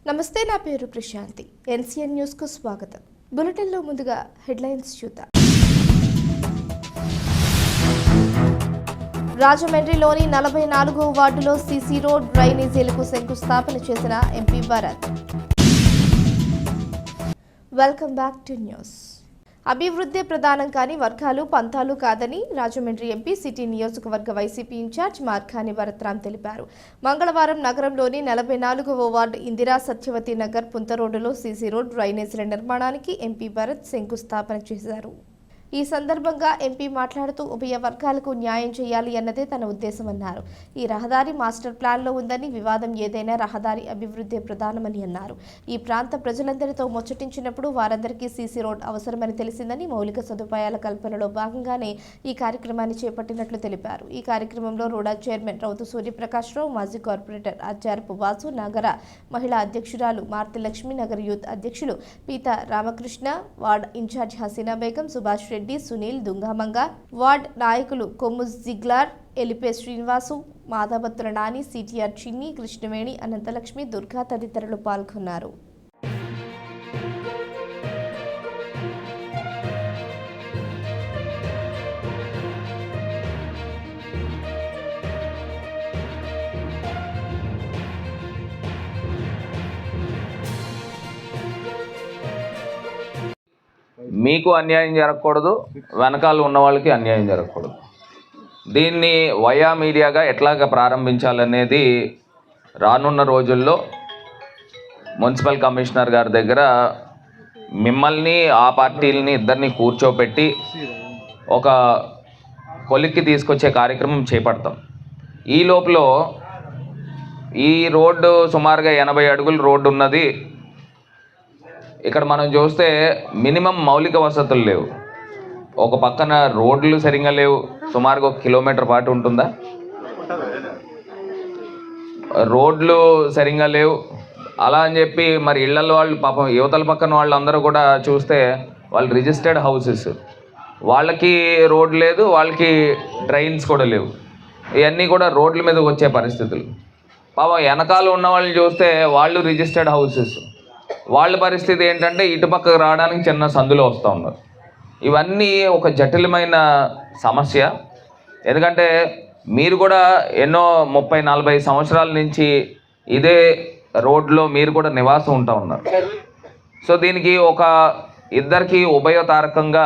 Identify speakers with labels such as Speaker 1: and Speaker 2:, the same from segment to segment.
Speaker 1: నమస్తే, నా పేరు ప్రశాంతి. ఎన్సీఎన్ న్యూస్ కు స్వాగతం. బులెటిన్లో ముందుగా హెడ్లైన్స్ చూద్దాం. రాజమండ్రిలోని 44వ వార్డులో సీసీ రోడ్ డ్రైనేజీలకు శంకుస్థాపన చేసిన MP Bharat. Welcome back to news. అభివృద్ధి ప్రధానం కాని వర్గాలు పంతాలు కాదని రాజమండ్రి ఎంపీ సిటీ నియోజకవర్గ వైసీపీ ఇన్ఛార్జ్ మార్కాని భరత్రామ్ తెలిపారు. మంగళవారం నగరంలోని 44వ వార్డు ఇందిరా సత్యవతి నగర్ పుంత రోడ్డులో సీసీ రోడ్ డ్రైనేజీల నిర్మాణానికి ఎంపీ భరత్ శంకుస్థాపన చేశారు. ఈ సందర్భంగా ఎంపీ మాట్లాడుతూ ఉభయ వర్గాలకు న్యాయం చేయాలి అన్నదే తన ఉద్దేశమన్నారు. ఈ రహదారి మాస్టర్ ప్లాన్లో ఉందని, వివాదం ఏదైనా రహదారి అభివృద్ధి ప్రధానమని అన్నారు. ఈ ప్రాంత ప్రజలందరితో ముచ్చటించినప్పుడు వారందరికీ సీసీ రోడ్ అవసరమని తెలిసిందని, మౌలిక సదుపాయాల కల్పనలో భాగంగానే ఈ కార్యక్రమాన్ని చేపట్టినట్లు తెలిపారు. ఈ కార్యక్రమంలో రూడా చైర్మన్ రౌతు సూర్యప్రకాశ్రావు, మాజీ కార్పొరేటర్ ఆచారపు వాసు, నగర మహిళా అధ్యక్షురాలు మార్తి లక్ష్మి, నగర యూత్ అధ్యక్షులు Peeta Ramakrishna, ward incharge Haseena Begum, Subhash Reddy, Sunil, Dungamanga, ward నాయకులు కొమ్ము జిగ్లార్, ఎలిపే శ్రీనివాసు, మాధవత్తుల నాని, సిటిఆర్ చిన్ని, కృష్ణవేణి, అనంతలక్ష్మి, దుర్గా తదితరులు పాల్గొన్నారు.
Speaker 2: మీకు అన్యాయం జరగకూడదు, వెనకాల ఉన్న వాళ్ళకి అన్యాయం జరగకూడదు. దీన్ని వయా మీడియాగా ఎట్లాగా ప్రారంభించాలనేది రానున్న రోజుల్లో మున్సిపల్ కమిషనర్ గారి దగ్గర మిమ్మల్ని, ఆ పార్టీలని ఇద్దరిని కూర్చోపెట్టి ఒక కొలిక్కి తీసుకొచ్చే కార్యక్రమం చేపడతాం. ఈ లోపల ఈ రోడ్డు సుమారుగా 80 అడుగుల రోడ్డు ఉన్నది. ఇక్కడ మనం చూస్తే మినిమం మౌలిక వసతులు లేవు. ఒక పక్కన రోడ్లు సరిగ్గా లేవు. సుమారుగా 1 కిలోమీటర్ పాటు ఉంటుందా, రోడ్లు సరిగ్గా లేవు. అలా అని చెప్పి మరి ఇళ్లలో వాళ్ళు పాపం యువతల పక్కన వాళ్ళందరూ కూడా చూస్తే వాళ్ళు రిజిస్టర్డ్ హౌసెస్, వాళ్ళకి రోడ్ లేదు, వాళ్ళకి డ్రైన్స్ కూడా లేవు. ఇవన్నీ కూడా రోడ్ల మీదకి వచ్చే పరిస్థితులు. పాపం వెనకాల ఉన్న వాళ్ళని చూస్తే వాళ్ళు రిజిస్టర్డ్ హౌసెస్, వాళ్ళ పరిస్థితి ఏంటంటే ఇటుపక్కకు రావడానికి చిన్న సందులో వస్తూ ఉన్నారు. ఇవన్నీ ఒక జటిలమైన సమస్య. ఎందుకంటే మీరు కూడా ఎన్నో 30-40 సంవత్సరాల నుంచి ఇదే రోడ్లో మీరు కూడా నివాసం ఉంటా ఉన్నారు. సో దీనికి ఒక ఇద్దరికి ఉభయతారకంగా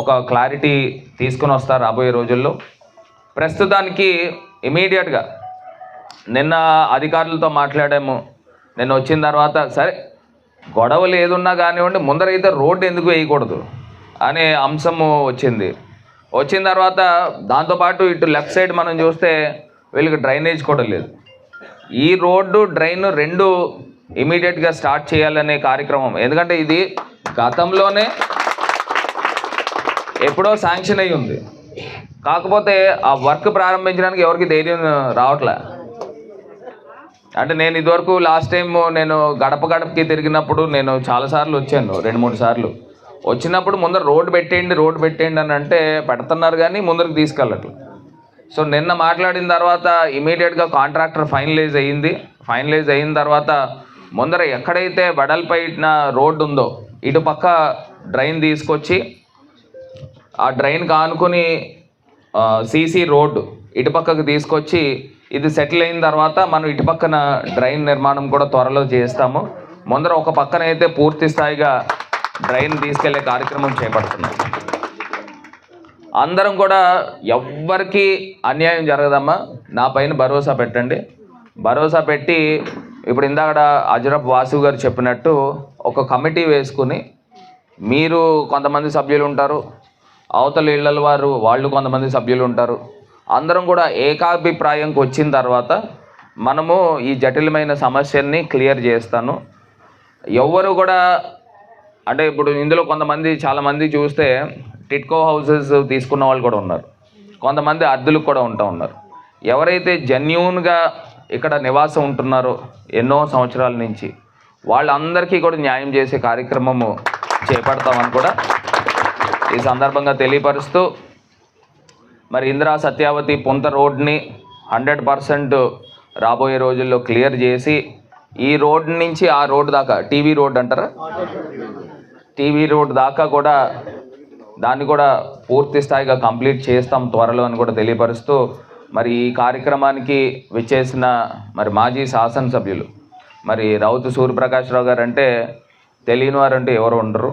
Speaker 2: ఒక క్లారిటీ తీసుకుని వస్తారు రాబోయే రోజుల్లో. ప్రస్తుతానికి ఇమీడియట్గా నిన్న అధికారులతో మాట్లాడాము. నిన్న వచ్చిన తర్వాత సరే గొడవలు ఏదున్నా కానివ్వండి, ముందరైతే రోడ్డు ఎందుకు వేయకూడదు అనే అంశము వచ్చిన తర్వాత దాంతోపాటు ఇటు లెఫ్ట్ సైడ్ మనం చూస్తే వీళ్ళకి డ్రైనేజ్ కూడా లేదు. ఈ రోడ్డు డ్రైన్ రెండు ఇమీడియట్గా స్టార్ట్ చేయాలనే కార్యక్రమం. ఎందుకంటే ఇది గతంలోనే ఎప్పుడో శాంక్షన్ అయ్యి ఉంది. కాకపోతే ఆ వర్క్ ప్రారంభించడానికి ఎవరికి ధైర్యం రావట్లే. అంటే నేను ఇదివరకు లాస్ట్ టైం నేను గడపకి తిరిగినప్పుడు నేను చాలాసార్లు వచ్చాను, 2-3 సార్లు వచ్చినప్పుడు ముందర రోడ్డు పెట్టేయండి అని అంటే పెడుతున్నారు కానీ ముందరకు తీసుకెళ్ళట్లు. సో నిన్న మాట్లాడిన తర్వాత ఇమీడియట్గా కాంట్రాక్టర్ ఫైనలైజ్ అయిన తర్వాత ముందర ఎక్కడైతే వెడల్పైన రోడ్డు ఉందో ఇటుపక్క డ్రైన్ తీసుకొచ్చి ఆ డ్రైన్ కానుకొని సీసీ రోడ్డు ఇటుపక్కకు తీసుకొచ్చి ఇది సెటిల్ అయిన తర్వాత మనం ఇటుపక్కన డ్రైన్ నిర్మాణం కూడా త్వరలో చేస్తాము. ముందర ఒక పక్కన అయితే పూర్తి స్థాయిగా డ్రైన్ తీసుకెళ్లే కార్యక్రమం చేపడుతున్నాం. అందరం కూడా ఎవ్వరికి అన్యాయం జరగదమ్మా, నా పైన భరోసా పెట్టండి. భరోసా పెట్టి ఇప్పుడు ఇందాక అజరప్ వాసు గారు చెప్పినట్టు ఒక కమిటీ వేసుకుని, మీరు కొంతమంది సభ్యులు ఉంటారు, అవతల ఇళ్ళ వారు వాళ్ళు కొంతమంది సభ్యులు ఉంటారు, అందరం కూడా ఏకాభిప్రాయంకి వచ్చిన తర్వాత మనము ఈ జటిలమైన సమస్యల్ని క్లియర్ చేస్తాను. ఎవరు కూడా అంటే ఇప్పుడు ఇందులో చాలామంది చూస్తే టిట్కో హౌసెస్ తీసుకున్న వాళ్ళు కూడా ఉన్నారు, కొంతమంది అద్దెలకు కూడా ఉన్నారు. ఎవరైతే జెన్యూన్గా ఇక్కడ నివాసం ఉంటున్నారో ఎన్నో సంవత్సరాల నుంచి వాళ్ళందరికీ కూడా న్యాయం చేసే కార్యక్రమము చేపడతామని కూడా ఈ సందర్భంగా తెలియపరుస్తూ, మరి ఇందిరా సత్యావతి పుంత రోడ్ని 100% రాబోయే రోజుల్లో క్లియర్ చేసి ఈ రోడ్ నుంచి ఆ రోడ్ దాకా టీవీ రోడ్ అంటారా, టీవీ రోడ్ దాకా కూడా దాన్ని కూడా పూర్తి స్థాయిగా కంప్లీట్ చేస్తాం త్వరలో అని కూడా తెలియపరుస్తూ, మరి ఈ కార్యక్రమానికి విచ్చేసిన మరి మాజీ శాసనసభ్యులు మరి రౌతు సూర్యప్రకాశ్రావు గారు అంటే తెలియని వారంటే ఎవరు ఉండరు.